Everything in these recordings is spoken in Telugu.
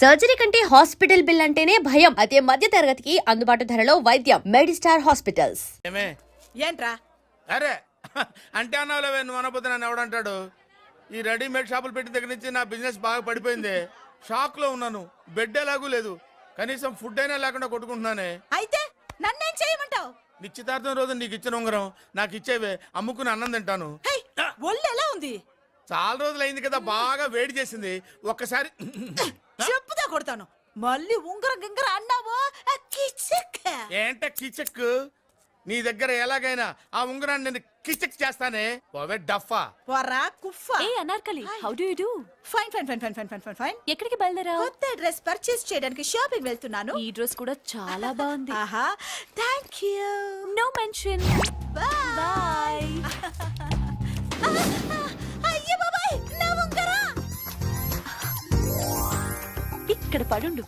సర్జరీ కంటే హాస్పిటల్ బిల్ అంటేనే భయం. అదే మధ్య తరగతికి అందుబాటు ధరలో వైద్యం. Medistar hospitals. ఏంట్రా? అరే అంటే అన్నావులేవే, నువ్వు అనబోతే నన్ను ఎవడంటాడు. ఈ రెడీమేడ్ షాపులు పెట్టిన దగ్గర నుంచి నా బిజినెస్ బాగా పడిపోయింది. షాక్ లో ఉన్నాను. బెడ్ ఎలాగూ లేదు, కనీసం ఫుడ్ అయినా లేకుండా కొట్టుకుంటున్నానే. అయితే నన్నేం చేయమంటావు? నిశ్చితార్థం రోజు నీకు ఇచ్చిన ఉంగరం నాకు ఇచ్చేవే, అమ్ముకుని అన్నం తింటాను. ఒళ్ళు ఎలా ఉంది? చాలా రోజులు అయింది కదా, బాగా వేడి చేసింది. ఒక్కసారి చెప్పుదా కొడతాను. మళ్ళీ ఉంగరం గింగర అన్నావో ఏంట కిచెక్. నీ దగ్గర ఎలాగైనా ఆ ఉంగరాన్ని నేను కిచెక్ చేస్తానే. పోవే డఫా. పోరా కుఫా. ఏ Anarkali, how do you do? Fine fine fine fine fine fine fine fine. ఎక్కడికి బయలుదేరావు? కొత్త డ్రెస్ పర్చేస్ చేయడానికి షాపింగ్ వెళ్తున్నాను. ఈ డ్రెస్ కూడా చాలా బాగుంది. ఆహా, థాంక్యూ. No mention. బై. అయ్యో బాబాయ్, నా ఉంగరం ఇక్కడ పడుండు.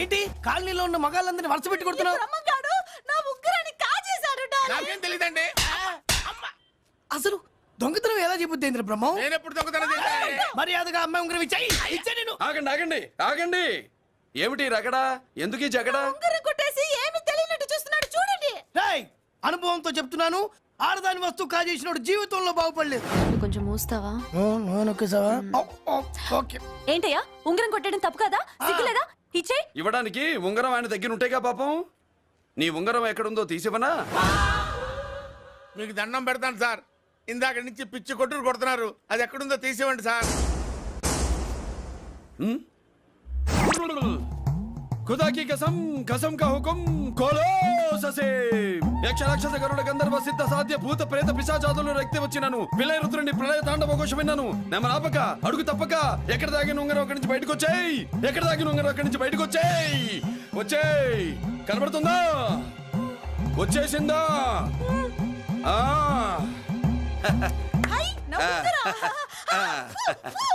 ఏంటి కాలనీలో ఉన్న మగాళ్ళందరినీ వరుస పెట్టి కొడుతున్నావు? నా ఉంగరాన్ని కాజేశాడు. నాకేం తెలియదండి. అసలు దొంగతనం ఎలా చెబుద్ది బ్రహ్మం? నేను ఎప్పుడు దొంగతనం చేశాను? మర్యాదగా అమ్మాయి ఉంగరం ఇచ్చాయి. నేను ఆగండి ఆగండి ఆగండి. ఏమిటి రగడా? ఎందుకు ఈ జగడా? ఉంగరం కొట్టేసి ఏమీ తెలియనట్టు చూస్తున్నాడు, చూడండి. రేయ్, అనుభవంతో చెప్తున్నాను, ఆడదాని వస్తువు కాజేసినోడు జీవితంలో బాగుపడలేదు. కొంచెం మూస్తావా? ఓకే. ఏంటయ్యా, ఉంగరం కొట్టడం తప్పు కదా? సిగ్గులేదా? ఇచ్చే. ఇవ్వడానికి ఉంగరం ఆయన దగ్గర ఉంటేగా పాపం. నీ ఉంగరం ఎక్కడుందో తీసివనా? మీకు దండం పెడతాను సార్. ఇందాక నుంచి పిచ్చి కొట్టుడు కొడుతున్నారు. అది ఎక్కడుందో తీసివ్వండి సార్. खुदा की कसम, कसम का हुकुम, खोलो ससे. యక్ష రాక్షస గరుడ గంధర్వ సిద్ధ సాధ్య భూత ప్రేత పిశాచాదులను రక్తి వచ్చినాను. విలయ రుద్రుని ప్రళయ తాండవ ఘోష విన్నాను. నెమరాపక అడుగు తప్పక ఎక్కడ దాగిన ఉంగరం అక్కడి నుంచి బయటకు వచ్చేయ్. ఎక్కడ దాగిన ఉంగరం అక్కడి నుంచి బయటకు వచ్చేయ్. వచ్చేయ్. కనబడుతుందా? వచ్చేసిందా? ఆ హై, నా ఉంగరం.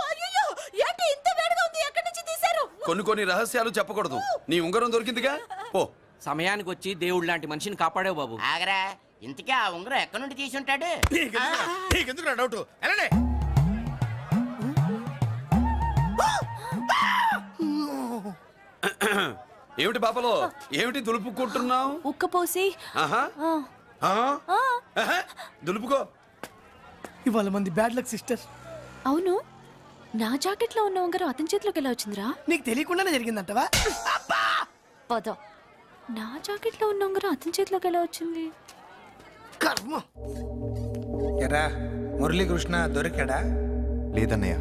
అయ్యో, ఏంటి ఇంత వేడిగా ఉంది? ఎక్కడి నుంచి తీశారు? కొన్ని రహస్యాలు చెప్పకూడదు. నీ ఉంగరం దొరికిందిగా, పో. సమయానికి వచ్చి దేవుడు లాంటి మనిషిని కాపాడావు బాబు. ఆగరా, ఇంతకీ ఆ ఉంగరం ఎక్కడి నుండి తీసి ఉంటాడు? నీకెందుకు డౌట్? వెళ్ళండి. ఏమిటి పాపలో, ఏమిటి దులుపుకుంటున్నావు? ఉక్కపోసి. ఆహా. దులుపుకో. ఇవాళ మంది బ్యాడ్ లక్ సిస్టర్. అవును, నా జాకెట్ లో ఉన్న ఉంగరం అతని చేతిలోకి ఎలా వచ్చిందిరా? నీకు తెలియకుండానే జరిగిందంటవా? పద. నా జాకెట్ లో ఉన్న ఉంగరం అతని చేతిలోకి ఎలా వచ్చింది? కర్మ. ఎరా మురళీకృష్ణ దొరికాడా? లేదన్నయ్య,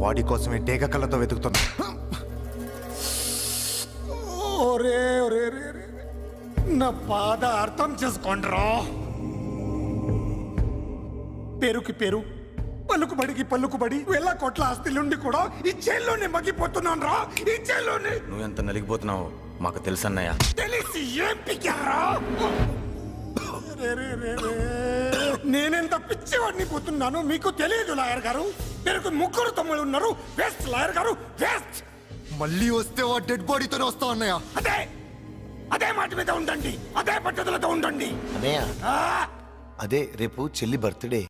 వాడి కోసమే డేగ కళ్ళతో వెతుకుతున్నా. ఒరే ఒరే నా బాధ అర్థం చేసుకోండిరా. పేరుకి పేరు, పలుకుబడికి పలుకుబడి, వేల కోట్ల ఆస్తిలుండి కూడా ఈ జైల్లోనే మగ్గిపోతున్నాను రా. ఈ జైల్లోనే. నువ్వెంత నలిగిపోతున్నావు మాకు తెలుసన్నయ్య. తెలిసి ఏం పిక్కారా? నేనెంత పిచ్చివాడిని పోతున్నాను మీకు తెలియదు లాయర్ గారు. పేరుకు ముగ్గురు తమ్ముళ్ళు ఉన్నారు. వేస్ట్ లాయర్ గారు, వేస్ట్. మళ్ళీ వస్తే ఆ డెడ్ బాడీతోనే వస్తావు అన్నయ్య. అదే మాట మీద ఉండండి, అదే పట్టుదలతో ఉండండి. అన్నయ్య, అదే రేపు చెల్లి బర్త్డే.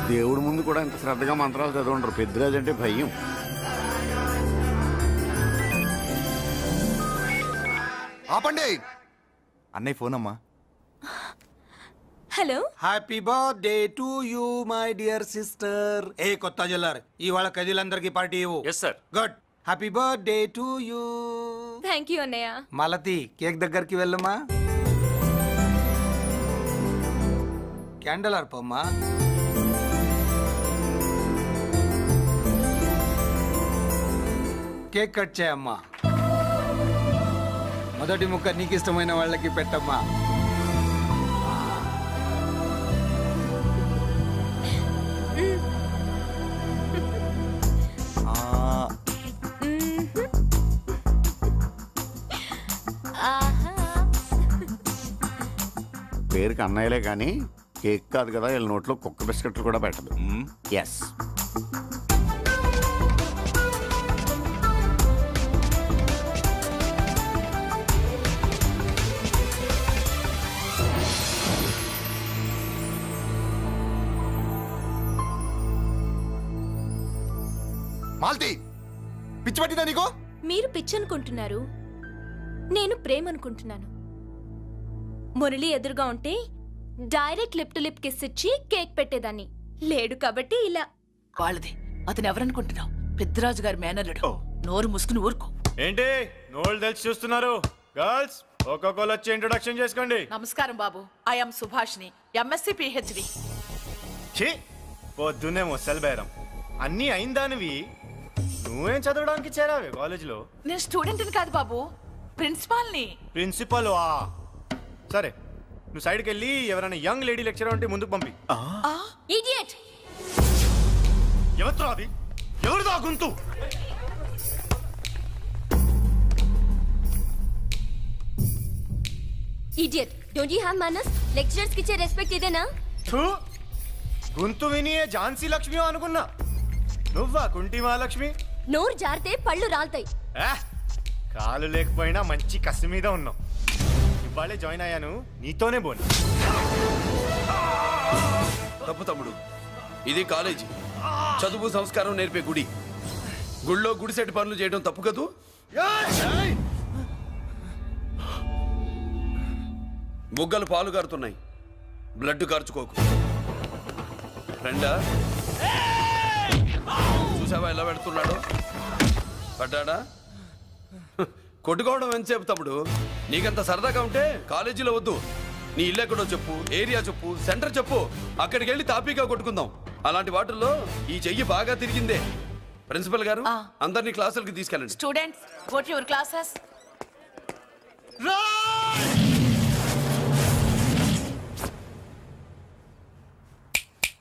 దేవుడి ముందు కూడా ఇంత శ్రద్ధగా మంత్రాలు చదవంటారు. పెద్దిరాజు అంటే భయం. ఆపండి. అన్నయ్య ఫోన్ అమ్మా. Hello. Happy birthday to you my dear sister. ఏ కొత్త జిల్లార్ ఇవాళ కదిలందరికీ పార్టీ ఇవ్వు. Yes sir. Good. Happy birthday to you. Thank you అన్నయ్య. మాలతి కేక్ దగ్గరికి వెళ్ళమ్మా. క్యాండల్ ఆర్పమ్మా. కేక్ కట్ చేయమ్మా. మొదటి ముక్క నీకు ఇష్టమైన వాళ్ళకి పెట్టమ్మా. పేరుకి అన్నయ్యలే కానీ కేక్ కాదు కదా, వీళ్ళ నోట్లో కుక్క బిస్కెట్లు కూడా పెట్టదు. ఎస్. మాల్తి, పిచ్చి పట్టిందా నీకు? మీరు పిచ్చి అనుకుంటున్నారు, నేను ప్రేమ అనుకుంటున్నాను. మురళి ఎదురుగా ఉంటే direct lip to lip kiss ఇచ్చి కేక్ పెట్టేదాన్ని. లేడు కాబట్టి ఇలా. వాళ్ళది. అతను ఎవరనుకుంటున్నావు? పెద్దరాజు గారి మేనల్లుడు. నోరు ముసుకుని ఊరుకో. ఏంటి నోళ్ళు తెలిసి చూస్తున్నారు? గర్ల్స్ ఒక్కొక్కరు వచ్చి ఇంట్రొడక్షన్ చేసుకోండి. నమస్కారం బాబు. ఐఎమ్ సుభాష్ని, ఎంఎస్సి పిహెచ్డి. ఛీ, పొద్దున్నే ముసలి బేరం అన్నీ అయిందానివి. నువ్వేం చదవడానికి చేరావే కాలేజీలో? నేను స్టూడెంట్ని కాదు బాబు, ప్రిన్సిపాల్ని. ప్రిన్సిపల్ వా? సరే, నువ్వు సైడ్కి వెళ్ళి ఎవరైనా యంగ్ లేడీ లెక్చరర్ ఉంటే ముందుకు పంపి. ఇడియట్. ఎవరితో అది? ఎవరిదో ఆ గొంతు? ఇడియట్. డోంట్ యు హావ్ మనస్? లెక్చరర్స్ కి ఇచ్చే రెస్పెక్ట్ ఇదేనా? థూ, గొంతు విని ఏ ఝాన్సీ లక్ష్మి అనుకున్నా. నువ్వా కుంటి మహాలక్ష్మి? నోరు జారితే పళ్ళు రాల్తాయి. కాలు లేకపోయినా మంచి కసి మీద ఉన్నావు. ఇవాళే జాయిన్ అయ్యాను, నీతోనే పోను. తప్పు తమ్ముడు, ఇది కాలేజీ, చదువు సంస్కారం నేర్పే గుడి. గుళ్ళో గుడిసెట్టి పనులు చేయడం తప్పు కదూ? బుగ్గలు పాలు కారుతున్నాయి, బ్లడ్ కార్చుకోకు. ఫ్రెండా, చూసావా ఎలా పెడుతున్నాడు? పడ్డాడా? కొట్టుకోవడం ఎంతసేపు తమ్ముడు? నీకంత సరదాగా ఉంటే కాలేజీలో వద్దు. నీ ఇల్లు ఎక్కడో చెప్పు, ఏరియా చెప్పు, సెంటర్ చెప్పు, అక్కడికి వెళ్ళి తాపీగా కొట్టుకుందాం. అలాంటి వాటిల్లో ఈ చెయ్యి బాగా తిరిగిందే. ప్రిన్సిపల్ గారు, అందరినీ క్లాసులకి తీసుకెళ్ళండి. Students, go to your classes.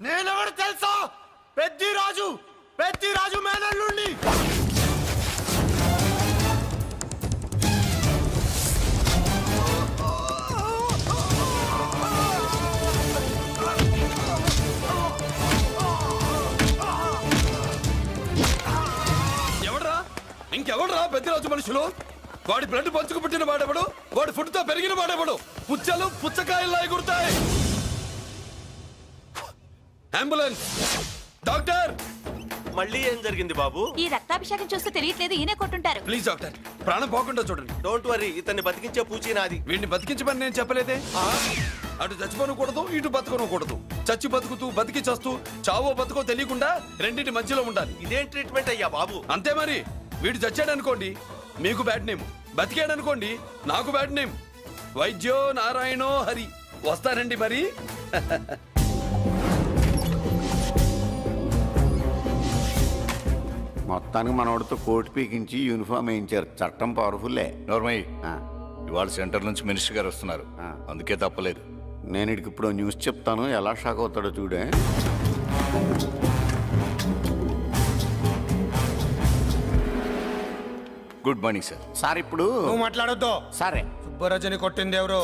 నేనెవరు తెలుసా? పెద్దిరాజు, పెద్దిరాజు మేనల్లుండి. ఎవడ్రా? ఇంకెవడ్రా పెద్దిరాజు మనుషులు? వాడి బ్లడ్ పంచుకు పుట్టిన వాడెవడు? వాడి ఫుడ్తో పెరిగిన వాడెవడు? పుచ్చలు పుచ్చకాయల్లా ఎగురుతాయి. Ambulance, doctor. మళ్ళీ ఏం జరిగింది బాబు? ఈ రక్తాభిషేకం చూస్తే తెలియట్లేదు, ఈయనే కొట్టుంటారు. ప్లీజ్ డాక్టర్, ప్రాణం పోకుండా చూడండి. డోంట్ వరీ, ఇతన్ని బతికించే పూచి నాది. వీడిని బతికించమని నేను చెప్పలేదే. అటు చచ్చిపోనకూడదు, ఇటు బతకనకూడదు. చచ్చి బతుకుతూ బతికి చస్తూ చావో బతుకో తెలియకుండా రెండింటి మధ్యలో ఉండాలి. ఇదేం ట్రీట్మెంట్ అయ్యా బాబు? అంతే మరి. వీడు చచ్చాడనుకోండి మీకు బ్యాడ్ నేమ్, బతికాడనుకోండి నాకు బ్యాడ్ నేమ్. వైద్యో నారాయణో హరి. వస్తానండి మరి. మొత్తానికి మనోడితో కోట్ పీకించి యూనిఫామ్ వేయించారు. చట్టం పవర్ఫుల్లే. నోర్మయ్య, ఇవాళ సెంటర్ నుంచి మినిస్టర్ గారు వస్తున్నారు, అందుకే తప్పలేదు. నేను ఇడికి ఇప్పుడు న్యూస్ చెప్తాను, ఎలా షాక్ అవుతాడో చూడే. Good morning sir. సార్ ఇప్పుడు నువ్వు మాట్లాడొద్దు. సరే, సుబ్బరాజుని కొట్టింది ఎవరు?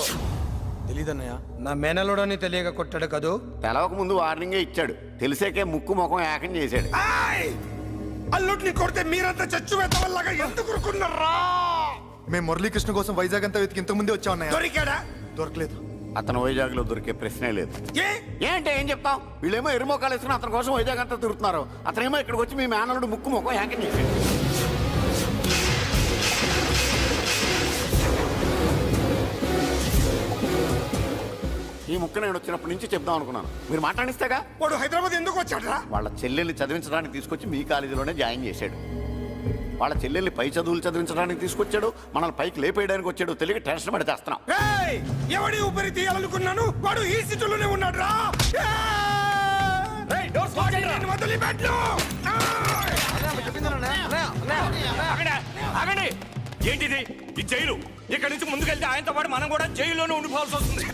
తెలీదన్నయ్య. నా మేనలోడని తెలియక కొట్టాడు కదూ. తెలవక ముందు వార్నింగే ఇచ్చాడు, తెలిసాకే ముక్కు ముఖం ఏకం చేశాడు. అల్లుడిని కొడితే మీరంతా చచ్చు వెతవల్లాగా ఎందుకు ఉరుకున్నారా? మేము మురళీకృష్ణ కోసం వైజాగ్ అంతా వెతికి ఇంతకు ముందే వచ్చా ఉన్నాయా? దొరికాడా? దొరకలేదు. అతను వైజాగ్లో దొరికే ప్రశ్నే లేదు. ఏంటి ఏం చెప్తాం? వీళ్ళేమో ఎరుమోకాలు వేసుకుని అతని కోసం వైజాగ్ అంతా తిరుగుతున్నారు. అతనేమో ఇక్కడికి వచ్చి మీ మేనల్లుడు ముక్కు ముఖం హ్యాంకింగ్ చేశాడు. ఈ ముక్క నేను వచ్చినప్పటి నుంచి చెప్దాం అనుకున్నాను, మీరు మాట్లాడిస్తేగా. వాడు హైదరాబాద్ ఎందుకు వచ్చాడ్రా? వాళ్ళ చెల్లెల్ని చదివించడానికి తీసుకొచ్చి మీ కాలేజీలోనే జాయిన్ చేశాడు. వాళ్ళ చెల్లెల్ని పై చదువులు చదివించడానికి తీసుకొచ్చాడు, మనల్ని పైకి లేపేయడానికి వచ్చాడు. తెలియక టెన్షన్ పడి చేస్తున్నాం. ఏయ్! ఎవడి ఊపిరి తీయాలనుకున్నాను వాడు ఈ సీటులోనే ఉన్నాడ్రా. వాడిని వదిలిపెట్టు. ఆగండి, ఏంటిది? ఈ జైలు. ఇక్కడి నుంచి ముందుకెళ్తే ఆయనతో పాటు మనం కూడా జైల్లోనే ఉండిపోవాల్సి వస్తుంది.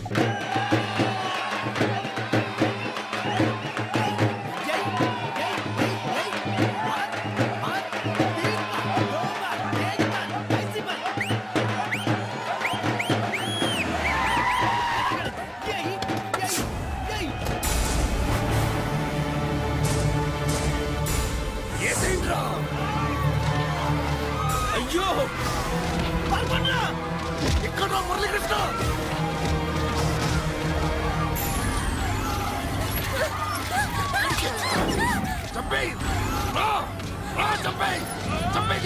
అయ్యో ఇక్కడ మురళీకృష్ణ చంపేయ్. చంపేయ్. చంపేయ్.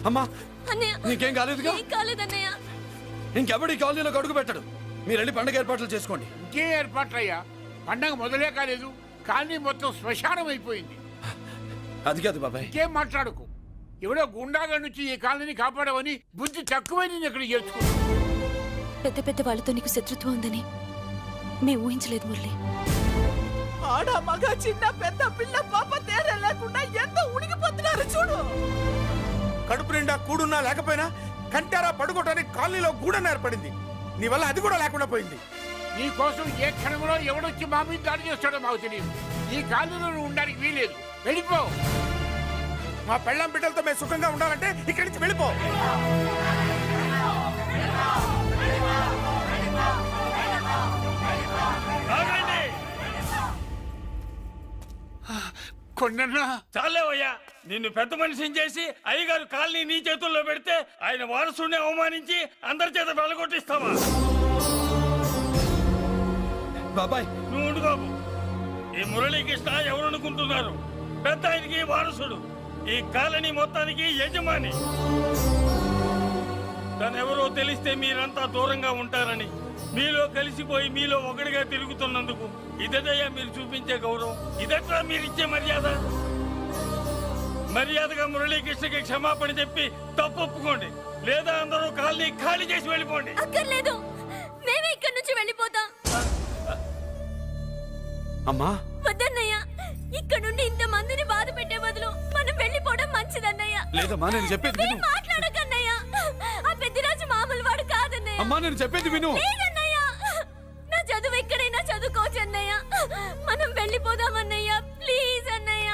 అమ్మా, అన్నయ్య నీకేం కాలేదుగా? ఏం కాలేదన్నయ్య. ఇంకెవడి కాలనీలో అడుగు పెట్టడు. మీరు వెళ్ళి పండగ ఏర్పాట్లు చేసుకోండి. ఇంకే ఏర్పాట్లయ్యా? పండగ మొదలే కాలేదు, కానీ మొత్తం శ్మశానం అయిపోయింది. అది కాదు బాబాయ్. ఇంకేం మాట్లాడుకు. ఎవడో గుండాగా నుంచి ఈ కాలనీని కాపాడవని బుద్ధి తక్కువై నేను ఇక్కడ చేర్చుకున్నా. పెద్ద పెద్ద వాళ్ళతో నీకు శత్రుత్వం ఉందని మేము ఊహించలేదు మురళి. ఆడ మగ చిన్న పెద్ద పిల్ల పాప తేడా లేకుండా ఎంత ఉడికిపోతున్నారు చూడు. కడుపు నిండా కూడున్నా లేకపోయినా కంటారా పడుకోవటానికి కాలనీలో గూడన ఏర్పడింది. నీ వల్ల అది కూడా లేకుండా పోయింది. నీ కోసం ఏ క్షణంలో ఎవడొచ్చి మా మీద దాడి చేస్తాడో మాకు తెలియదు. ఈ కాలనీలో నువ్వు ఉండడానికి వీలేదు. వెళ్ళిపో. మా పెళ్ళాం బిడ్డలతో మేము సుఖంగా ఉండాలంటే ఇక్కడి నుంచి వెళ్ళిపో. కొండన్నా చాలేవయ్యా, నిన్ను పెద్ద మనిషిని చేసి అయ్యగారు కాలనీ నీ చేతుల్లో పెడితే ఆయన వారసుని అవమానించి అందరి చేత వెళ్ళగొట్టిస్తావా? బాబాయ్ నువ్వు ఉండు బాబు. ఈ మురళీకృష్ణ ఎవరనుకుంటున్నారు? పెద్ద ఆయనకి వారసుడు, ఈ కాలనీ మొత్తానికి యజమాని. తనెవరో తెలిస్తే మీరంతా దూరంగా ఉంటారని, మీలో కలిసిపోయి మీలో ఒకటిగా తిరుగుతున్నందుకు ఇదటయ్యా మీరు చూపించే గౌరవం, ఇదట్లా మీరిచ్చే మర్యాద. మర్యాదగా మురళీకృష్ణకి క్షమాపణ చెప్పి తప్పు ఒప్పుకోండి, లేదా అందరూ కాలనీ ఖాళీ చేసి వెళ్ళిపోండి. అక్కర్లేదు, మేమే ఇక్కడి నుంచి వెళ్ళిపోతాం. అమ్మా వద్దన్నయ్య, ఇక్కడ నుండి ఇంత మందిని బాధ పెట్టే బదులు మనం వెళ్ళిపోవడం మంచిదన్నయ్య. లేదమ్మా, నేను చెప్పేది విను. మాట్లాడకన్నయ్య, ఆ పెద్దిరాజు మామూలు వాడు కాదన్నయ్య. అమ్మా నేను చెప్పేది విను. లేదన్నయ్య, నా చదువు ఎక్కడైనా చదువుకోవచ్చు అన్నయ్య. మనం వెళ్ళిపోదామన్నయ్య, ప్లీజ్ అన్నయ్య.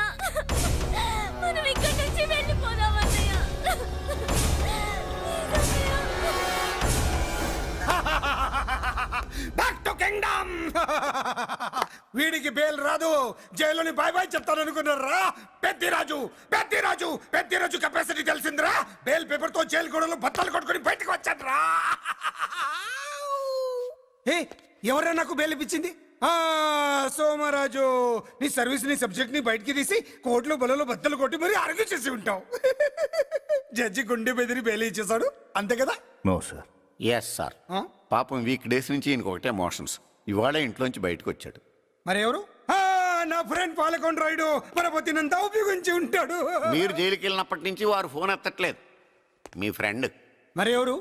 మనం ఇక్కడి నుంచి వెళ్ళిపోదామన్నయ్య. Back to kingdom. వీడికి బెయిల్ రాదు, జైల్లోని బాయ్ బాయ్ చెప్తాననుకున్నారా? పెద్దిరాజు పెద్దిరాజు పెద్దిరాజు కెపాసిటీ తెలిసిందిరా. బెయిల్ పేపర్ తో జైలు గోడలు బత్తలు కొట్టుకుని బయటకు వచ్చాడ్రా. ఎవరా నాకు బెయిల్ ఇప్పించింది? సోమరాజు, నీ సర్వీస్ నీ సబ్జెక్ట్ ని బయటికి తీసి కోర్టులో బలలో బద్దలు కొట్టి మరి అరుగు చేసి ఉంటావు. జడ్జి గుండె బెదిరి బెయిల్ ఇచ్చేసాడు, అంతే కదా? No sir. Yes sir. పాపం వీక్ డేస్ నుంచి ఈయనకు ఒకటే మోషన్స్. ఇవాళ ఇంట్లోంచి బయటకు వచ్చాడు. మరి ఎవరు? నా ఫ్రెండ్ పాలకొండ రాయుడు పరపతినంతా ఉపయోగించి ఉంటాడు. మీరు జైలుకి వెళ్ళినప్పటి నుంచి వారు ఫోన్ ఎత్తట్లేదు. మీ ఫ్రెండ్. మరి ఎవరు?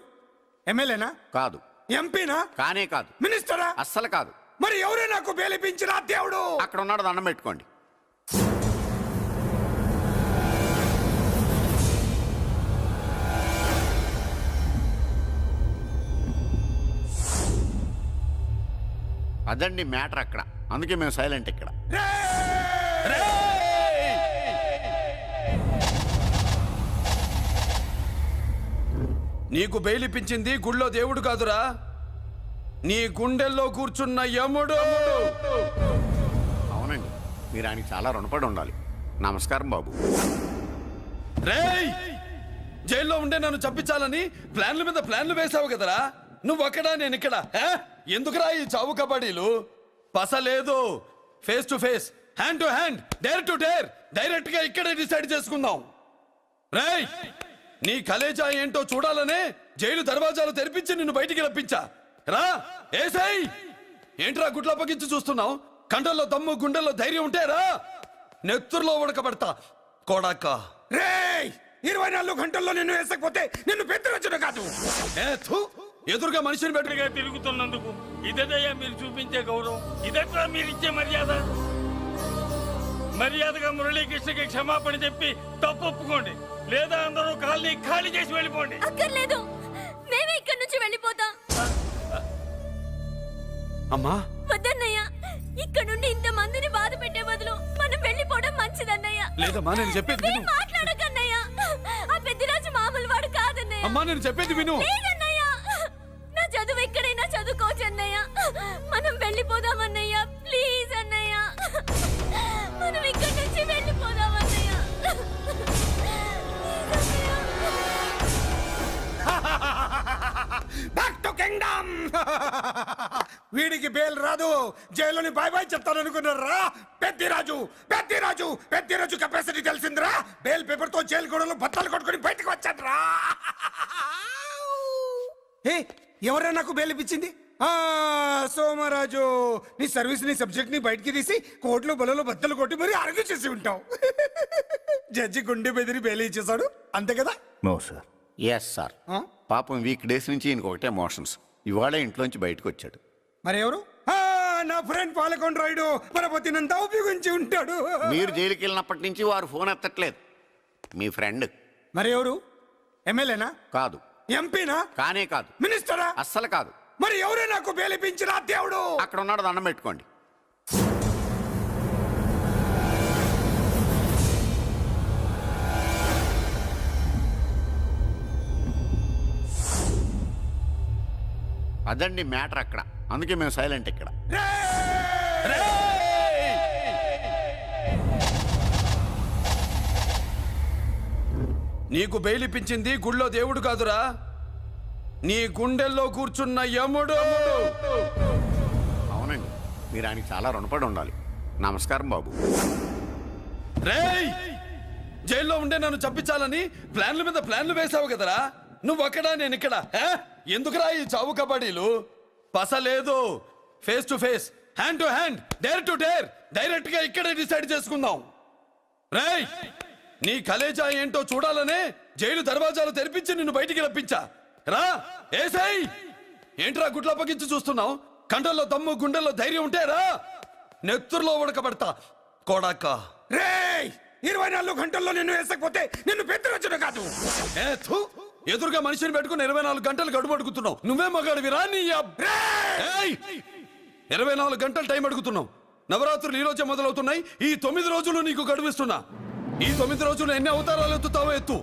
ఎమ్మెల్యేనా? కాదు. ఎంపీనా? కానే కాదు. మినిస్టరా? అస్సలు కాదు. మరి ఎవరే నాకు బేలిపించిన దేవుడు? అక్కడ ఉన్నాడు, దండం పెట్టుకోండి. అదండి మ్యాటర్ అక్కడ. అందుకే మేము సైలెంట్ ఇక్కడ. నీకు బెయిలిపించింది గుళ్ళో దేవుడు కాదురా, నీ గుండెల్లో కూర్చున్న యముడు. అవునండి, మీరు ఆయనకి చాలా రుణపడి ఉండాలి. నమస్కారం బాబు. రేయ్, జైల్లో ఉండే నన్ను చంపించాలని ప్లాన్ల మీద ప్లాన్లు వేసావు కదరా. నువ్వక్కడా నేను ఇక్కడ. ఎందుకురా ఈ చావు కబడ్డీలు? పస లేదు, face to face, hand to hand, dare to dare, direct గా ఇక్కడే డిసైడ్ చేసుకుందాం. రేయ్, నీ కలేజా ఏంటో చూడాలనే జైలు దర్వాజాలు తెరిపించి నిన్ను బయటికి రప్పించా. రా ఏసై. ఏంట్రా గుడ్లప్పగించి చూస్తున్నావు? కండల్లో దమ్ము, గుండెల్లో ధైర్యం ఉంటే రా, నెత్తురులో ఉడకబడతా కొడాక. రేయ్, 24 గంటల్లో నిన్ను వేసకపోతే నిన్ను పెద్దరొచ్చుడు కాదు. ఎదురుగా మనిషిని గట్టిగా తిరుగుతున్నందుకు ఇదటయ్యా మీరు చూపించే గౌరవం, ఇదట్లా మీరిచ్చే మర్యాద. మర్యాదగా మురళీకృష్ణకి క్షమాపణ చెప్పి తప్పు ఒప్పుకోండి, లేదా అందరూ కాలనీ ఖాళీ చేసి వెళ్ళిపోండి. అక్కర్లేదు, మేమే ఇక్కడి నుంచి వెళ్ళిపోతాం. అమ్మా వద్దన్నయ్య, ఇక్కడ నుండి ఇంత మందిని బాధ పెట్టే బదులు మనం వెళ్ళిపోవడం మంచిదన్నయ్య. లేదమ్మా, నేను చెప్పేది విను. మాట్లాడకన్నయ్య, ఆ పెద్దిరాజు మామూలు వాడు కాదన్నయ్య. అమ్మా నేను చెప్పేది విను. లేదన్నయ్య, నా చదువు ఎక్కడైనా చదువుకోవచ్చు అన్నయ్య. మనం వెళ్ళిపోదామన్నయ్య, ప్లీజ్ అన్నయ్య. మనం ఇక్కడి నుంచి వెళ్ళిపోదామన్నయ్య. Back to kingdom. వీడికి బెయిల్ రాదు, జైల్లోని బాయ్ బాయ్ చెప్తాననుకున్నారా? పెద్దిరాజు పెద్దిరాజు పెద్దిరాజు కెపాసిటీ తెలిసిందిరా. బెయిల్ పేపర్ తో జైలు గోడలు బత్తలు కొట్టుకుని బయటకు వచ్చాడ్రా. ఎవరా నాకు బెయిల్ ఇప్పించింది? సోమరాజు, నీ సర్వీస్ నీ సబ్జెక్ట్ ని బయటికి తీసి కోర్టులో బలలో బద్దలు కొట్టి మరి అరుగు చేసి ఉంటావు. జడ్జి గుండె బెదిరి బెయిల్ ఇచ్చేసాడు, అంతే కదా? No sir. Yes sir. పాపం వీక్ డేస్ నుంచి ఈయనకు ఒకటే మోషన్స్. ఇవాళ ఇంట్లోంచి బయటకు వచ్చాడు. మరి ఎవరు? నా ఫ్రెండ్ పాలకొండ రాయుడు పరపతినంతా ఉపయోగించి ఉంటాడు. మీరు జైలుకి వెళ్ళినప్పటి నుంచి వారు ఫోన్ ఎత్తట్లేదు. మీ ఫ్రెండ్. మరి ఎవరు? ఎమ్మెల్యేనా? కాదు. ఎంపీనా? కానే కాదు. మినిస్టరా? అస్సలు కాదు. మరి ఎవరే నాకు బేలిపించిన దేవుడు? అక్కడ ఉన్నాడు, దండం పెట్టుకోండి. అదండి మ్యాటర్ అక్కడ. అందుకే మేము సైలెంట్ ఇక్కడ. నీకు బెయిల్ ఇప్పించింది గుళ్ళో దేవుడు కాదురా, నీ గుండెల్లో కూర్చున్న యముడు. అవునండి, మీరు ఆయనకి చాలా రుణపడి ఉండాలి. నమస్కారం బాబు. రేయ్, జైల్లో ఉండే నన్ను చంపించాలని ప్లాన్ల మీద ప్లాన్లు వేసావు కదరా. నువ్వక్కడా నేను ఇక్కడ. ఎందుకురా ఈ చావు కబడ్డీలు? పస లేదు, face to face, hand to hand, dare to dare, direct గా ఇక్కడే డిసైడ్ చేసుకుందాం. రేయ్, నీ కలేజా ఏంటో చూడాలనే జైలు దర్వాజాలు తెరిపించి నిన్ను బయటికి రప్పించా. రా ఏసై. ఏంట్రా గుడ్ల పగించి చూస్తున్నావు? కండల్లో దమ్ము, గుండెల్లో ధైర్యం ఉంటే రా, నెత్తురులో ఉడకబడతా కొడాక. రేయ్ 24 గంటల్లో నిన్ను వేసకపోతే నిన్ను పెద్దరొచ్చుడు కాదు. ఏ థు, ఎదురుగా మనిషిని పెట్టుకుని 24 గంటలు గడుపు అడుగుతున్నావు. నువ్వే మగాడివిరా నీ ఏయ్, 24 గంటలు టైం అడుగుతున్నావు. నవరాత్రులు ఈ రోజే మొదలవుతున్నాయి. ఈ 9 రోజులు నీకు గడువిస్తున్నా. ఈ 9 రోజులు ఎన్ని అవతారాలు ఎత్తుతావో ఎత్తు.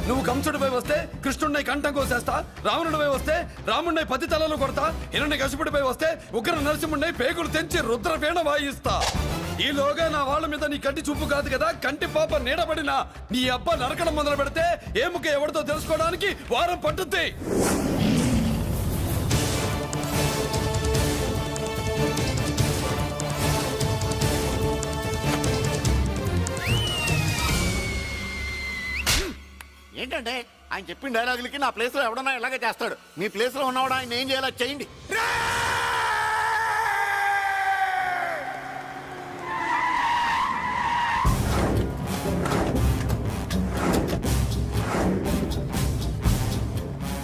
నువ్వు కంసుడిపై వస్తే కృష్ణుడిని కంఠం కోసేస్తా, రావణుడిపై వస్తే రాముడిని 10 తలలు కొడతా, హిరణ్య కశిపుడిపై వస్తే ఉగ్ర నరసింహుడిని పేగులు తెంచి రుద్రవీణ వాయిస్తా. ఈలోగా నా వాళ్ళ మీద నీ కంటి చూపు కాదు కదా, కంటి పాప నీడబడినా నీ అబ్బ నరకడం మొదలు పెడితే ఏ ముఖ ఎవరితో తెలుసుకోవడానికి వారం పట్టుద్ది. ఏంటంటే ఆయన చెప్పిన డైలాగులకి నా ప్లేస్లో ఎవడన్నా ఇలాగే చేస్తాడు. మీ ప్లేస్లో ఉన్నవాడు ఆయన ఏం చేయాలో చేయండి.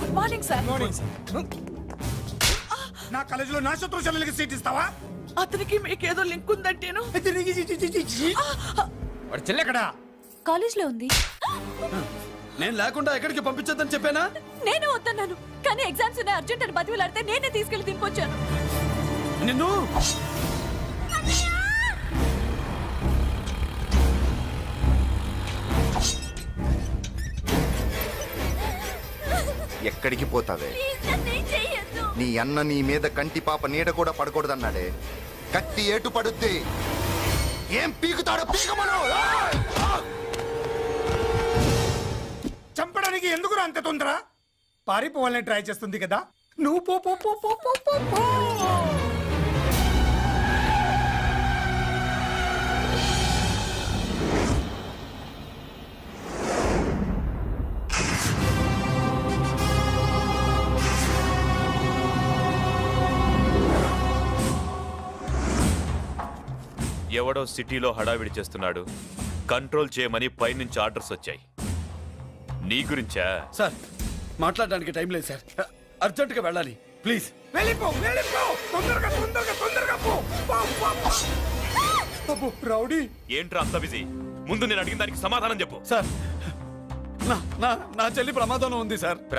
Good morning sir. నా కాలేజీలో నా శత్రు చెల్లెలకి సీట్ ఇస్తావా? అతనికి మీకేదో లింక్ ఉందంటేను. వాడు చెల్లెక్కడా? కాలేజ్ లో ఉంది. నేను లేకుండా ఎక్కడికి పంపించొద్దని చెప్పానా? నేనే వద్దన్నాను, కానీ ఎగ్జామ్స్ ఉన్నాయి అర్జెంట్ అని బతిలాడితే నేనే తీసుకెళ్లి దింపొచ్చాను. నిన్ను ఎక్కడికి పోతావే? నీ అన్న నీ మీద కంటి పాప నీడ కూడా పడకూడదన్నాడే. కత్తి ఏటు పడుద్ది. ఏం పీకుతాడో పీకమను. చంపడానికి ఎందుకు అంత తొందర? పారిపోవాలని ట్రై చేస్తుంది కదా. నువ్వు పో పో పో పో పో పో పో. ఎవడో సిటీలో హడావిడి చేస్తున్నాడు, కంట్రోల్ చేయమని పైనుంచి ఆర్డర్స్ వచ్చాయి. నీ గురించా? సార్, మాట్లాడడానికి టైం లేదు సార్, అర్జెంటుగా వెళ్ళాలి ప్లీజ్. వెళ్ళిపో వెళ్ళిపో, తొందరగా తొందరగా తొందరగా పో. పో, పో, పో. అబ్బో, రౌడీ ఏంట్రా అంత బిజీ? ముందు నేను అడిగిన దానికి సమాధానం చెప్పు. సార్, నా చెల్లి ప్రమాదంలో ఉంది సార్.